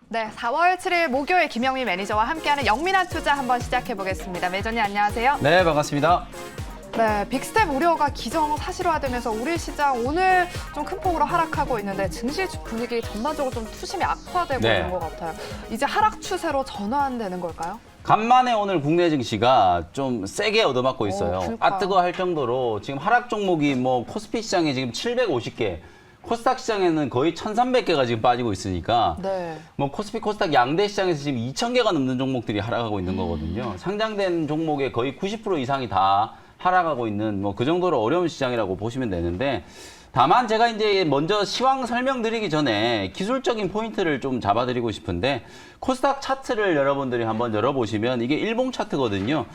네, 4월 7일 목요일 김영미 매니저와 함께하는 영민한 투자 한번 시작해 보겠습니다. 매니저님 안녕하세요. 네, 반갑습니다. 네, 빅스텝 우려가 기정사실화되면서 우리 시장 오늘 좀 큰 폭으로 하락하고 있는데 증시 분위기 전반적으로 좀 투심이 악화되고 있는 것 같아요. 이제 하락 추세로 전환되는 걸까요? 간만에 오늘 국내 증시가 좀 세게 얻어맞고 있어요. 아 뜨거 할 정도로 지금 하락 종목이 뭐 코스피 시장에 지금 750개, 코스닥 시장에는 거의 1,300개가 지금 빠지고 있으니까 뭐 코스피, 코스닥 양대 시장에서 지금 2,000개가 넘는 종목들이 하락하고 있는 거거든요. 상장된 종목의 거의 90% 이상이 다 하락하고 있는 뭐 그 정도로 어려운 시장이라고 보시면 되는데, 다만 제가 이제 먼저 시황 설명드리기 전에 기술적인 포인트를 좀 잡아드리고 싶은데, 코스닥 차트를 여러분들이 한번 열어보시면 이게 일봉 차트거든요.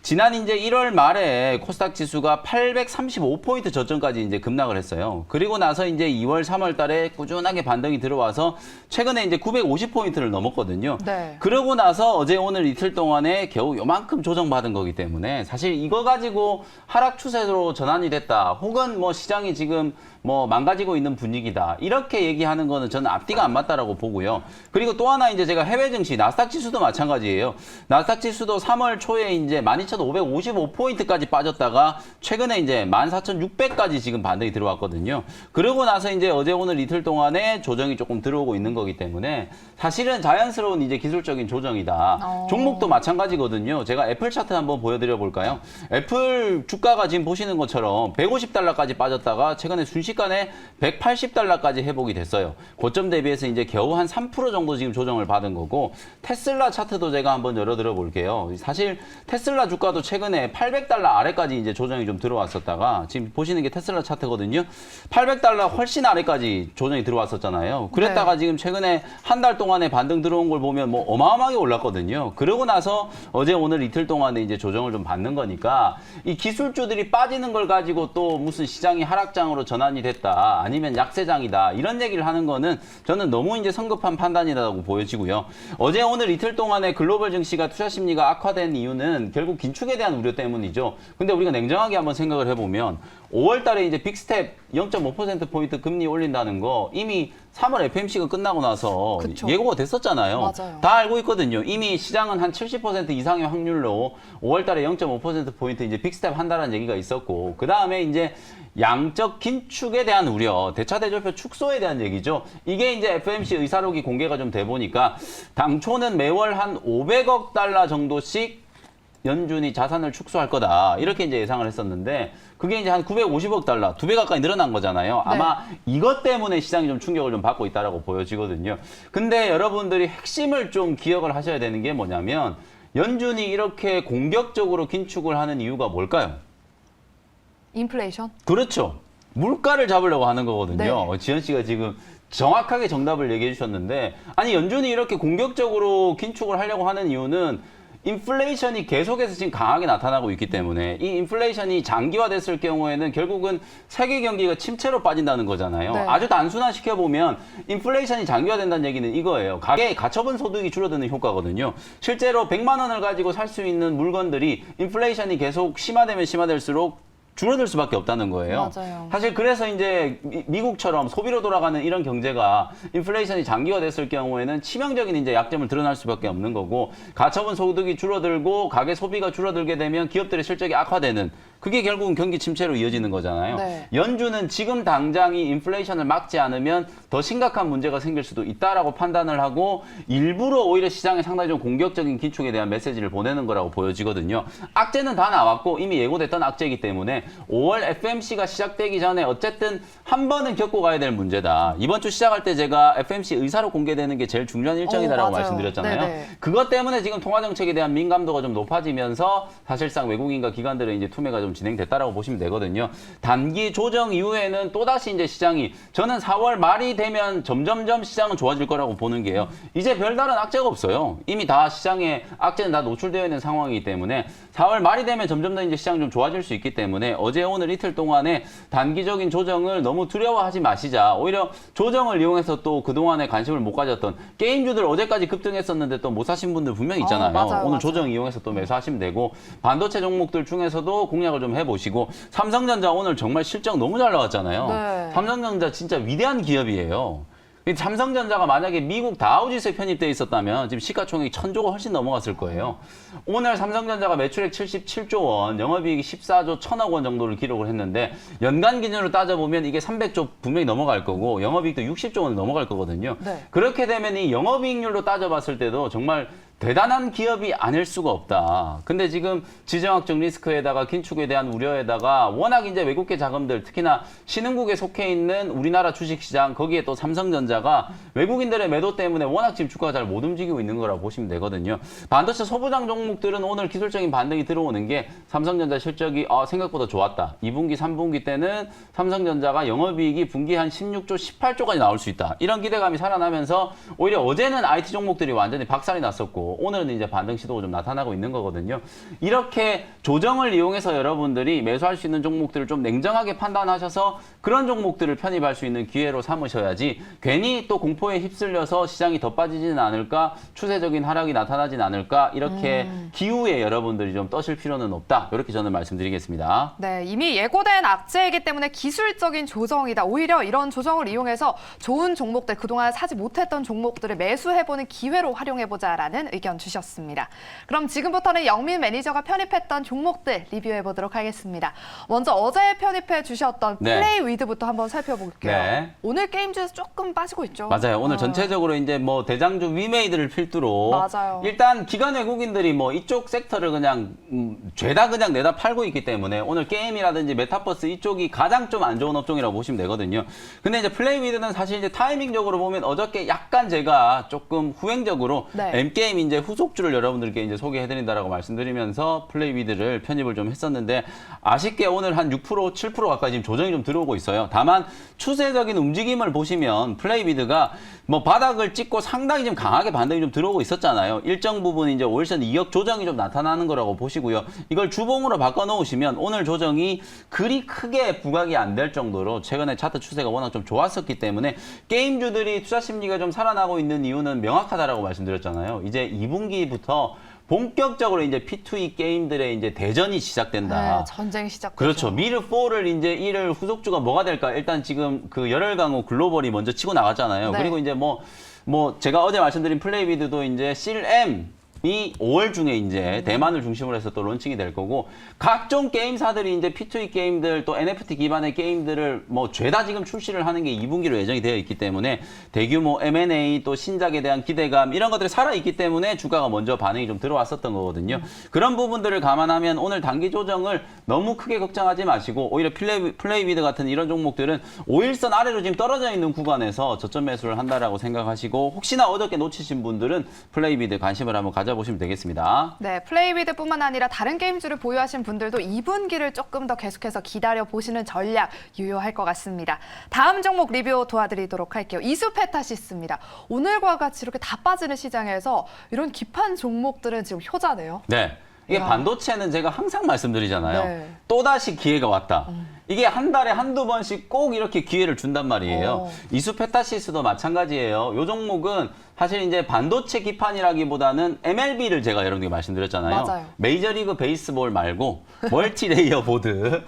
지난 이제 1월 말에 코스닥 지수가 835포인트 저점까지 이제 급락을 했어요. 그리고 나서 이제 2월, 3월 달에 꾸준하게 반등이 들어와서 최근에 이제 950포인트를 넘었거든요. 그러고 나서 어제 오늘 이틀 동안에 겨우 요만큼 조정받은 거기 때문에 사실 이거 가지고 하락 추세로 전환이 됐다. 혹은 뭐 시장이 지금 뭐 망가지고 있는 분위기다. 이렇게 얘기하는 거는 저는 앞뒤가 안 맞다라고 보고요. 그리고 또 하나 이제 제가 해외 증시, 나스닥 지수도 마찬가지예요. 나스닥 지수도 3월 초에 이제 12,555포인트까지 빠졌다가 최근에 이제 14,600까지 지금 반등이 들어왔거든요. 그러고 나서 이제 어제 오늘 이틀 동안에 조정이 조금 들어오고 있는 거기 때문에 사실은 자연스러운 이제 기술적인 조정이다. 종목도 마찬가지거든요. 제가 애플 차트 한번 보여드려 볼까요? 애플 주가가 지금 보시는 것처럼 150달러까지 빠졌다가 최근에 순식간에 180달러까지 회복이 됐어요. 고점 대비해서 이제 겨우 한 3% 정도 지금 조정을 받은 거고, 테슬라 차트도 제가 한번 열어드려 볼게요. 사실 테슬라 주가도 최근에 800달러 아래까지 이제 조정이 좀 들어왔었다가 지금 보시는 게 테슬라 차트거든요. 800달러 훨씬 아래까지 조정이 들어왔었잖아요. 그랬다가 지금 최근에 한 달 동안에 반등 들어온 걸 보면 뭐 어마어마하게 올랐거든요. 그러고 나서 어제 오늘 이틀 동안에 이제 조정을 좀 받는 거니까, 이 기술주들이 빠지는 걸 가지고 또 무슨 시장이 하락장으로 전환이 됐다, 아니면 약세장이다, 이런 얘기를 하는 거는 저는 너무 이제 성급한 판단이라고 보여지고요. 어제 오늘 이틀 동안에 글로벌 증시가 투자 심리가 악화된 이유는 결국 긴축에 대한 우려 때문이죠. 근데 우리가 냉정하게 한번 생각을 해보면 5월 달에 이제 빅스텝 0.5%포인트 금리 올린다는 거 이미 3월 FMC가 끝나고 나서 예고가 됐었잖아요. 다 알고 있거든요. 이미 시장은 한 70% 이상의 확률로 5월 달에 0.5%포인트 이제 빅스텝 한다는 얘기가 있었고, 그 다음에 이제 양적 긴축에 대한 우려, 대차대조표 축소에 대한 얘기죠. 이게 이제 FMC 의사록이 공개가 좀 돼 보니까 당초는 매월 한 500억 달러 정도씩 연준이 자산을 축소할 거다, 이렇게 이제 예상을 했었는데, 그게 이제 한 950억 달러, 2배 가까이 늘어난 거잖아요. 아마 이것 때문에 시장이 좀 충격을 좀 받고 있다라고 보여지거든요. 근데 여러분들이 핵심을 좀 기억을 하셔야 되는 게 뭐냐면, 연준이 이렇게 공격적으로 긴축을 하는 이유가 뭘까요? 인플레이션? 그렇죠. 물가를 잡으려고 하는 거거든요. 지연 씨가 지금 정확하게 정답을 얘기해 주셨는데, 아니 연준이 이렇게 공격적으로 긴축을 하려고 하는 이유는 인플레이션이 계속해서 지금 강하게 나타나고 있기 때문에, 이 인플레이션이 장기화됐을 경우에는 결국은 세계 경기가 침체로 빠진다는 거잖아요. 아주 단순화시켜보면 인플레이션이 장기화된다는 얘기는 이거예요. 가계의 가처분 소득이 줄어드는 효과거든요. 실제로 100만 원을 가지고 살 수 있는 물건들이 인플레이션이 계속 심화되면 심화될수록 줄어들 수밖에 없다는 거예요. 사실 그래서 이제 미국처럼 소비로 돌아가는 이런 경제가 인플레이션이 장기화됐을 경우에는 치명적인 이제 약점을 드러날 수밖에 없는 거고, 가처분 소득이 줄어들고 가계 소비가 줄어들게 되면 기업들의 실적이 악화되는, 그게 결국은 경기 침체로 이어지는 거잖아요. 연준은 지금 당장 이 인플레이션을 막지 않으면 더 심각한 문제가 생길 수도 있다라고 판단을 하고, 일부러 오히려 시장에 상당히 좀 공격적인 긴축에 대한 메시지를 보내는 거라고 보여지거든요. 악재는 다 나왔고 이미 예고됐던 악재이기 때문에 5월 FMC가 시작되기 전에 어쨌든 한 번은 겪고 가야 될 문제다. 이번 주 시작할 때 제가 FMC 의사로 공개되는 게 제일 중요한 일정이다라고 말씀드렸잖아요. 그것 때문에 지금 통화정책에 대한 민감도가 좀 높아지면서 사실상 외국인과 기관들의 이제 투매가 좀 진행됐다라고 보시면 되거든요. 단기 조정 이후에는 또다시 이제 시장이, 저는 4월 말이 되면 점점점 시장은 좋아질 거라고 보는 게요. 이제 별다른 악재가 없어요. 이미 다 시장에 악재는 다 노출되어 있는 상황이기 때문에 4월 말이 되면 점점 더 이제 시장이 좀 좋아질 수 있기 때문에 어제 오늘 이틀 동안에 단기적인 조정을 너무 두려워하지 마시자. 오히려 조정을 이용해서 또 그동안에 관심을 못 가졌던 게임주들 어제까지 급등했었는데 또 못 사신 분들 분명히 있잖아요. 오늘 조정 이용해서 또 매수하시면 되고, 반도체 종목들 중에서도 공략을 좀 해보시고, 삼성전자 오늘 정말 실적 너무 잘 나왔잖아요. 삼성전자 진짜 위대한 기업이에요. 삼성전자가 만약에 미국 다우지수에 편입돼 있었다면 지금 시가총액이 1,000조가 훨씬 넘어갔을 거예요. 오늘 삼성전자가 매출액 77조 원, 영업이익이 14조 1,000억 원 정도를 기록을 했는데 연간 기준으로 따져보면 이게 300조 분명히 넘어갈 거고 영업이익도 60조 원 넘어갈 거거든요. 네. 그렇게 되면 이 영업이익률로 따져봤을 때도 정말 대단한 기업이 아닐 수가 없다. 근데 지금 지정학적 리스크에다가 긴축에 대한 우려에다가 워낙 이제 외국계 자금들 특히나 신흥국에 속해 있는 우리나라 주식시장 거기에 또 삼성전자가 외국인들의 매도 때문에 워낙 지금 주가가 잘 못 움직이고 있는 거라고 보시면 되거든요. 반도체 소부장 종목들은 오늘 기술적인 반등이 들어오는 게 삼성전자 실적이 생각보다 좋았다. 2분기, 3분기 때는 삼성전자가 영업이익이 분기 한 16조, 18조까지 나올 수 있다. 이런 기대감이 살아나면서 오히려 어제는 IT 종목들이 완전히 박살이 났었고 오늘은 이제 반등 시도가 좀 나타나고 있는 거거든요. 이렇게 조정을 이용해서 여러분들이 매수할 수 있는 종목들을 좀 냉정하게 판단하셔서 그런 종목들을 편입할 수 있는 기회로 삼으셔야지 괜히 또 공포에 휩쓸려서 시장이 더 빠지지는 않을까, 추세적인 하락이 나타나진 않을까 이렇게 기후에 여러분들이 좀 떠실 필요는 없다. 이렇게 저는 말씀드리겠습니다. 네, 이미 예고된 악재이기 때문에 기술적인 조정이다. 오히려 이런 조정을 이용해서 좋은 종목들, 그동안 사지 못했던 종목들을 매수해보는 기회로 활용해보자라는 의견 주셨습니다. 그럼 지금부터는 영민 매니저가 편입했던 종목들 리뷰해보도록 하겠습니다. 먼저 어제 편입해 주셨던 네. 플레이 위드부터 한번 살펴볼게요. 네. 오늘 게임주에서 조금 빠지고 있죠. 맞아요. 오늘 전체적으로 이제 뭐 대장주 위메이드를 필두로 맞아요. 일단 기관 외국인들이 뭐 이쪽 섹터를 그냥 죄다 그냥 내다 팔고 있기 때문에 오늘 게임이라든지 메타버스 이쪽이 가장 좀 안 좋은 업종이라고 보시면 되거든요. 근데 이제 플레이 위드는 사실 이제 타이밍적으로 보면 어저께 약간 제가 조금 후행적으로 네. M게임 이제 후속주를 여러분들께 이제 소개해드린다라고 말씀드리면서 플레이 위드를 편입을 좀 했었는데 아쉽게 오늘 한 6%, 7% 가까이 지금 조정이 좀 들어오고 있어요. 다만 추세적인 움직임을 보시면 플레이 위드가 뭐 바닥을 찍고 상당히 좀 강하게 반등이 좀 들어오고 있었잖아요. 일정 부분 이제 5일선 2억 조정이 좀 나타나는 거라고 보시고요. 이걸 주봉으로 바꿔 놓으시면 오늘 조정이 그리 크게 부각이 안 될 정도로 최근에 차트 추세가 워낙 좀 좋았었기 때문에 게임주들이 투자 심리가 좀 살아나고 있는 이유는 명확하다라고 말씀드렸잖아요. 이제 2분기부터 본격적으로 이제 P2E 게임들의 이제 대전이 시작된다. 네, 전쟁이 시작되죠. 그렇죠. 미르4를 이제 이를 후속주가 뭐가 될까? 일단 지금 그 열혈강호 글로벌이 먼저 치고 나갔잖아요. 네. 그리고 이제 뭐 제가 어제 말씀드린 플레이비드도 이제 실엠 이 5월 중에 이제 대만을 중심으로 해서 또 론칭이 될 거고 각종 게임사들이 이제 P2E 게임들 또 NFT 기반의 게임들을 뭐 죄다 지금 출시를 하는 게 2분기로 예정이 되어 있기 때문에 대규모 M&A 또 신작에 대한 기대감 이런 것들이 살아있기 때문에 주가가 먼저 반응이 좀 들어왔었던 거거든요. 그런 부분들을 감안하면 오늘 단기 조정을 너무 크게 걱정하지 마시고 오히려 플레이위드 같은 이런 종목들은 5일선 아래로 지금 떨어져 있는 구간에서 저점 매수를 한다라고 생각하시고 혹시나 어저께 놓치신 분들은 플레이위드 관심을 한번 가져보시면 되겠습니다. 네, 플레이위드뿐만 아니라 다른 게임주를 보유하신 분들도 2분기를 조금 더 계속해서 기다려 보시는 전략 유효할 것 같습니다. 다음 종목 리뷰 도와드리도록 할게요. 이수페타시스입니다. 오늘과 같이 이렇게 다 빠지는 시장에서 이런 기판 종목들은 지금 효자네요. 네. 이게 야. 반도체는 제가 항상 말씀드리잖아요. 네. 또다시 기회가 왔다. 이게 한 달에 한두 번씩 꼭 이렇게 기회를 준단 말이에요. 이수페타시스도 마찬가지예요. 이 종목은 사실 이제 반도체 기판이라기보다는 MLB를 제가 여러분께 말씀드렸잖아요. 맞아요. 메이저리그 베이스볼 말고 멀티레이어 보드.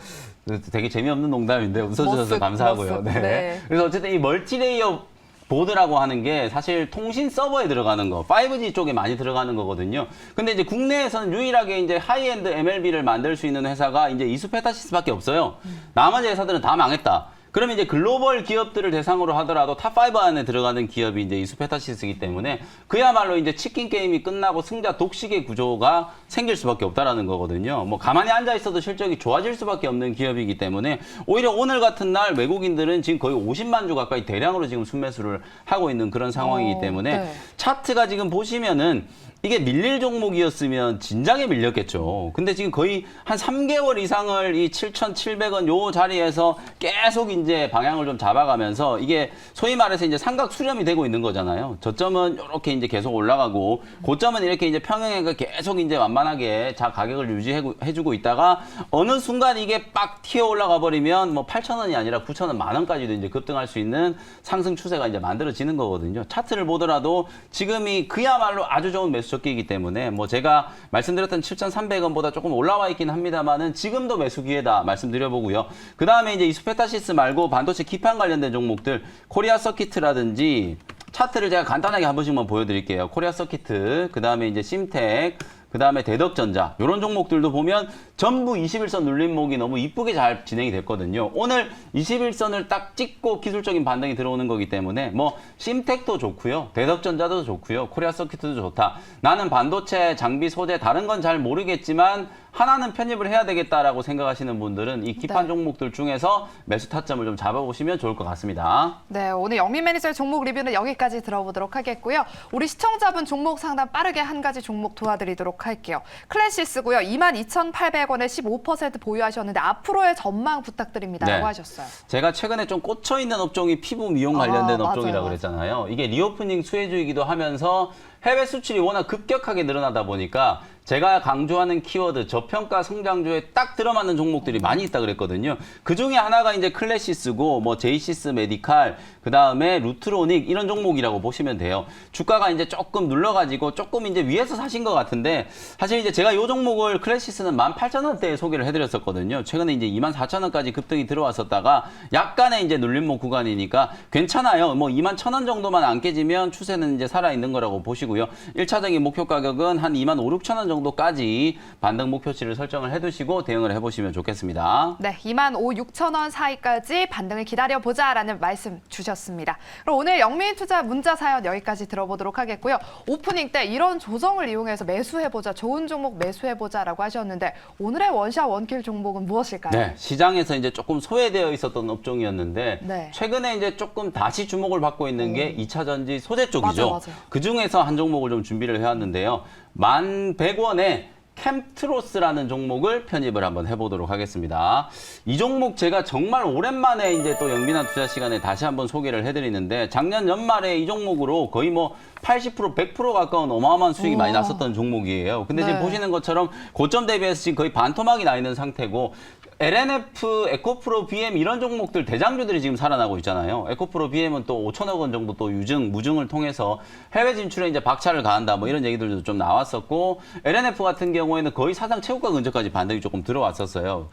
되게 재미없는 농담인데 웃어주셔서 감사하고요. 머스. 네. 그래서 어쨌든 이 멀티레이어 보드라고 하는 게 사실 통신 서버에 들어가는 거, 5G 쪽에 많이 들어가는 거거든요. 근데 이제 국내에서는 유일하게 이제 하이엔드 MLB를 만들 수 있는 회사가 이제 이수페타시스밖에 없어요. 나머지 회사들은 다 망했다. 그러면 이제 글로벌 기업들을 대상으로 하더라도 탑5 안에 들어가는 기업이 이제 이수페타시스이기 때문에 그야말로 이제 치킨 게임이 끝나고 승자 독식의 구조가 생길 수밖에 없다라는 거거든요. 뭐 가만히 앉아 있어도 실적이 좋아질 수밖에 없는 기업이기 때문에 오히려 오늘 같은 날 외국인들은 지금 거의 50만 주 가까이 대량으로 지금 순매수를 하고 있는 그런 상황이기 때문에 네. 차트가 지금 보시면은 이게 밀릴 종목이었으면 진작에 밀렸겠죠. 근데 지금 거의 한 3개월 이상을 이 7,700원 요 자리에서 계속 이제 방향을 좀 잡아가면서 이게 소위 말해서 이제 삼각 수렴이 되고 있는 거잖아요. 저점은 이렇게 이제 계속 올라가고 고점은 이렇게 이제 평형해가 계속 이제 완만하게 가격을 유지해주고 있다가 어느 순간 이게 빡 튀어 올라가 버리면 뭐 8,000원이 아니라 9,000원, 만 원까지도 이제 급등할 수 있는 상승 추세가 이제 만들어지는 거거든요. 차트를 보더라도 지금이 그야말로 아주 좋은 매수 적기이기 때문에 뭐 제가 말씀드렸던 7,300원보다 조금 올라와 있긴 합니다만은 지금도 매수 기회다 말씀드려보고요. 그 다음에 이제 이수페타시스 말고 반도체 기판 관련된 종목들 코리아 서키트라든지 차트를 제가 간단하게 한 번씩만 보여드릴게요. 코리아 서키트, 그 다음에 이제 심텍, 그 다음에 대덕전자 이런 종목들도 보면 전부 21선 눌림목이 너무 이쁘게 잘 진행이 됐거든요. 오늘 21선을 딱 찍고 기술적인 반등이 들어오는 거기 때문에 뭐 심텍도 좋고요. 대덕전자도 좋고요. 코리아 서키트도 좋다. 나는 반도체, 장비, 소재 다른 건 잘 모르겠지만 하나는 편입을 해야 되겠다라고 생각하시는 분들은 이 기판 네. 종목들 중에서 매수 타점을 좀 잡아보시면 좋을 것 같습니다. 네, 오늘 영민 매니저의 종목 리뷰는 여기까지 들어보도록 하겠고요. 우리 시청자분 종목 상담 빠르게 한 가지 종목 도와드리도록 할게요. 클래시스고요. 22,800원에 15% 보유하셨는데 앞으로의 전망 부탁드립니다. 라고 네. 하셨어요. 제가 최근에 좀 꽂혀있는 업종이 피부 미용 관련된 맞아요, 업종이라고 맞아요. 그랬잖아요. 이게 리오프닝 수혜주이기도 하면서 해외 수출이 워낙 급격하게 늘어나다 보니까 제가 강조하는 키워드 저평가 성장주에 딱 들어맞는 종목들이 많이 있다 그랬거든요. 그 중에 하나가 이제 클래시스고 뭐 제이시스 메디칼, 그 다음에 루트로닉 이런 종목이라고 보시면 돼요. 주가가 이제 조금 눌러가지고 조금 이제 위에서 사신 것 같은데 사실 이제 제가 이 종목을 클래시스는 18,000원대에 소개를 해드렸었거든요. 최근에 이제 24,000원까지 급등이 들어왔었다가 약간의 이제 눌림목 구간이니까 괜찮아요. 뭐 21,000원 정도만 안 깨지면 추세는 이제 살아있는 거라고 보시고요. 1차적인 목표 가격은 한 25,000원 정도까지 반등 목표치를 설정을 해두시고 대응을 해보시면 좋겠습니다. 네, 25,600원 사이까지 반등을 기다려보자라는 말씀 주셨습니다. 그럼 오늘 영민투자 문자 사연 여기까지 들어보도록 하겠고요. 오프닝 때 이런 조정을 이용해서 매수해보자, 좋은 종목 매수해보자라고 하셨는데 오늘의 원샷 원킬 종목은 무엇일까요? 네, 시장에서 이제 조금 소외되어 있었던 업종이었는데 네. 최근에 이제 조금 다시 주목을 받고 있는 게 2차 전지 소재 쪽이죠. 맞아요. 그 중에서 한 종목을 좀 준비를 해왔는데요. 11,100원에 캠트로스라는 종목을 편입을 한번 해보도록 하겠습니다. 이 종목 제가 정말 오랜만에 이제 또 영민한 투자 시간에 다시 한번 소개를 해드리는데 작년 연말에 이 종목으로 거의 뭐 80%, 100% 가까운 어마어마한 수익이 많이 났었던 종목이에요. 근데 네. 지금 보시는 것처럼 고점 대비해서 지금 거의 반토막이 나 있는 상태고 LNF, 에코프로, BM 이런 종목들 대장주들이 지금 살아나고 있잖아요. 에코프로, BM은 또 5천억 원 정도 또 유증, 무증을 통해서 해외 진출에 이제 박차를 가한다 뭐 이런 얘기들도 좀 나왔었고 LNF 같은 경우에는 거의 사상 최고가 근처까지 반등이 조금 들어왔었어요.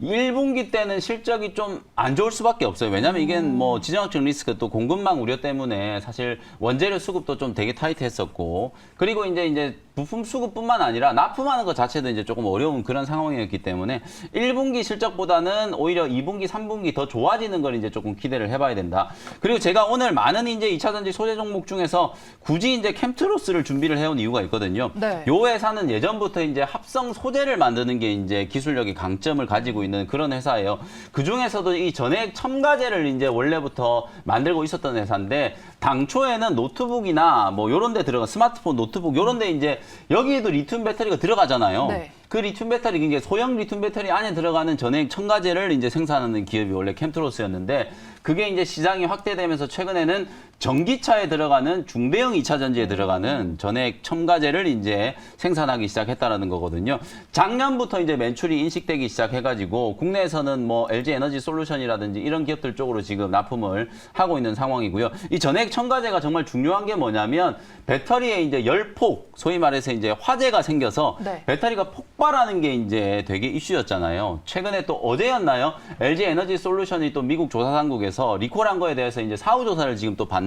1분기 때는 실적이 좀 안 좋을 수밖에 없어요. 왜냐하면 이게 뭐 지정학적 리스크 또 공급망 우려 때문에 사실 원재료 수급도 좀 되게 타이트했었고 그리고 이제 부품 수급뿐만 아니라 납품하는 것 자체도 이제 조금 어려운 그런 상황이었기 때문에 1분기 실적보다는 오히려 2분기, 3분기 더 좋아지는 걸 이제 조금 기대를 해봐야 된다. 그리고 제가 오늘 많은 이제 2차 전지 소재 종목 중에서 굳이 이제 캠트로스를 준비를 해온 이유가 있거든요. 네. 요 회사는 예전부터 이제 합성 소재를 만드는 게 이제 기술력의 강점을 가지고 있는 그런 회사예요. 그 중에서도 이 전해액 첨가제를 이제 원래부터 만들고 있었던 회사인데 당초에는 노트북이나 뭐 요런 데 들어간 스마트폰, 노트북 요런 데 이제 여기에도 리튬 배터리가 들어가잖아요. 네. 그 리튬 배터리, 이제 소형 리튬 배터리 안에 들어가는 전해액 첨가제를 이제 생산하는 기업이 원래 캠트로스였는데 그게 이제 시장이 확대되면서 최근에는 전기차에 들어가는 중대형 2차 전지에 들어가는 전해액 첨가제를 이제 생산하기 시작했다라는 거거든요. 작년부터 이제 매출이 인식되기 시작해가지고 국내에서는 뭐 LG 에너지 솔루션이라든지 이런 기업들 쪽으로 지금 납품을 하고 있는 상황이고요. 이 전해액 첨가제가 정말 중요한 게 뭐냐면 배터리에 이제 열폭, 소위 말해서 이제 화재가 생겨서 네. 배터리가 폭발하는 게 이제 되게 이슈였잖아요. 최근에 또 어제였나요? LG 에너지 솔루션이 또 미국 조사당국에서 리콜한 거에 대해서 이제 사후 조사를 지금 또 받는다.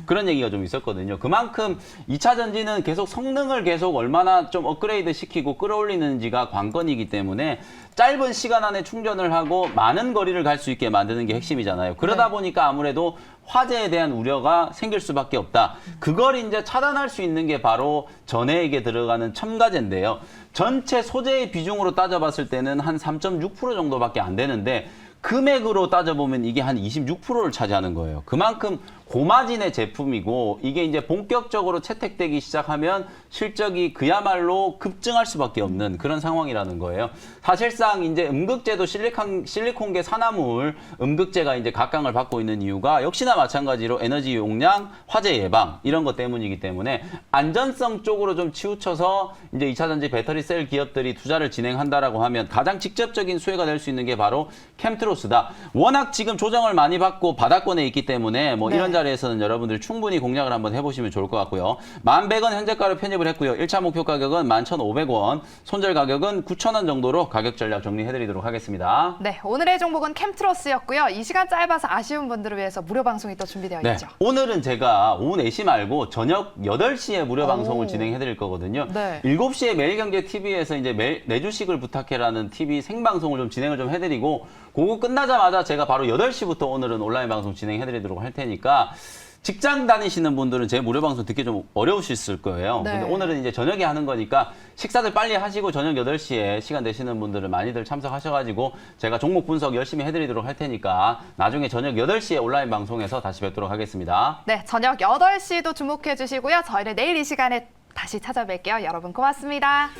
그런 얘기가 좀 있었거든요. 그만큼 2차 전지는 계속 성능을 계속 얼마나 좀 업그레이드 시키고 끌어올리는지가 관건이기 때문에 짧은 시간 안에 충전을 하고 많은 거리를 갈 수 있게 만드는 게 핵심이잖아요. 그러다 보니까 아무래도 화재에 대한 우려가 생길 수밖에 없다. 그걸 이제 차단할 수 있는 게 바로 전해액에 들어가는 첨가제인데요. 전체 소재의 비중으로 따져봤을 때는 한 3.6% 정도밖에 안 되는데 금액으로 따져보면 이게 한 26%를 차지하는 거예요. 그만큼 고마진의 제품이고 이게 이제 본격적으로 채택되기 시작하면 실적이 그야말로 급증할 수밖에 없는 그런 상황이라는 거예요. 사실상 이제 음극재도 실리콘계 산화물 음극재가 이제 각광을 받고 있는 이유가 역시나 마찬가지로 에너지 용량, 화재 예방 이런 것 때문이기 때문에 안전성 쪽으로 좀 치우쳐서 이제 2차 전지 배터리 셀 기업들이 투자를 진행한다라고 하면 가장 직접적인 수혜가 될 수 있는 게 바로 캠트로스다. 워낙 지금 조정을 많이 받고 바닥권에 있기 때문에 뭐 이런 이런 자리에서는 여러분들 충분히 공략을 한번 해보시면 좋을 것 같고요. 11,100원 현재가로 편입을 했고요. 1차 목표 가격은 11,500원, 손절 가격은 9,000원 정도로 가격 전략 정리해드리도록 하겠습니다. 네, 오늘의 종목은 캠트러스였고요. 이 시간 짧아서 아쉬운 분들을 위해서 무료 방송이 또 준비되어 네, 있죠. 오늘은 제가 오후 4시 말고 저녁 8시에 무료 방송을 진행해드릴 거거든요. 네. 7시에 매일경제TV에서 이제 매일 내 주식을 부탁해라는 TV 생방송을 좀 진행을 좀 해드리고 그거 끝나자마자 제가 바로 8시부터 오늘은 온라인 방송 진행해드리도록 할 테니까 직장 다니시는 분들은 제 무료 방송 듣기 좀 어려우실 거예요. 네. 근데 오늘은 이제 저녁에 하는 거니까 식사들 빨리 하시고 저녁 8시에 시간 되시는 분들은 많이들 참석하셔가지고 제가 종목 분석 열심히 해드리도록 할 테니까 나중에 저녁 8시에 온라인 방송에서 다시 뵙도록 하겠습니다. 네, 저녁 8시도 주목해 주시고요. 저희는 내일 이 시간에 다시 찾아뵐게요. 여러분 고맙습니다.